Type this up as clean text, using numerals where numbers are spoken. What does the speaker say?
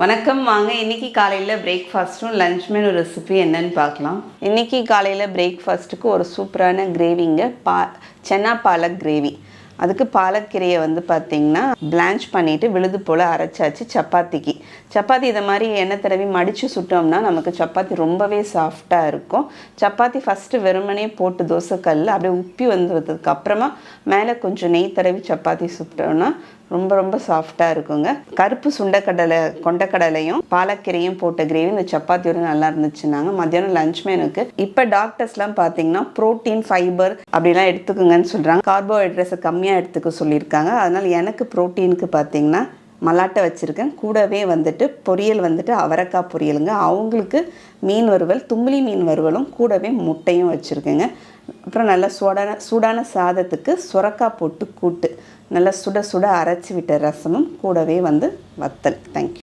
வணக்கம். வாங்க இன்னைக்கு காலையில் பிரேக்ஃபாஸ்ட்டும் லஞ்ச் மெனு ரெசிபி என்னன்னு பார்க்கலாம். இன்னைக்கு காலையில் பிரேக்ஃபாஸ்ட்டுக்கு ஒரு சூப்பரான கிரேவிங்க சென்னா பாலக் கிரேவி. அதுக்கு பாலக்கீரையை பார்த்திங்கன்னா பிளான்ச் பண்ணிவிட்டு விழுது போல் அரைச்சாச்சு சப்பாத்திக்கு. சப்பாத்தி இதை மாதிரி எண்ணெய் தடவி மடித்து சுட்டோம்னா நமக்கு சப்பாத்தி ரொம்பவே சாஃப்டாக இருக்கும். சப்பாத்தி ஃபஸ்ட்டு வெறுமனே போட்டு தோசைக்கல்லில் அப்படியே உப்பி வந்ததுக்கு அப்புறமா மேலே கொஞ்சம் நெய் தடவி சப்பாத்தி சுட்டோம்னா ரொம்ப சாஃப்டாக இருக்குங்க. கருப்பு கொண்டக்கடலையும் பாலக்கீரையும் போட்ட கிரேவி இந்த சப்பாத்தியோட நல்லா இருந்துச்சுன்னாங்க. மத்தியானம் லஞ்ச் மெனுக்கு இப்போ டாக்டர்ஸ்லாம் பார்த்தீங்கன்னா ப்ரோட்டீன் ஃபைபர் அப்படிலாம் எடுத்துக்குங்கன்னு சொல்கிறாங்க. கார்போஹைட்ரேட்ஸை கம்மியாக எடுத்துக்க சொல்லியிருக்காங்க. அதனால் எனக்கு ப்ரோட்டீனுக்கு பார்த்தீங்கன்னா மலாட்டை வச்சுருக்கேன். கூடவே பொரியல் அவரைக்காய் பொரியலுங்க. அவங்களுக்கு மீன் வறுவல், தும்பிலி மீன் வறுவலும் கூடவே முட்டையும் வச்சுருக்கேங்க. அப்புறம் நல்லா சூடான சாதத்துக்கு சுரக்காய் போட்டு கூட்டு, நல்லா சுட அரைச்சி விட்ட ரசமும் கூடவே வத்தல். தேங்க்யூ.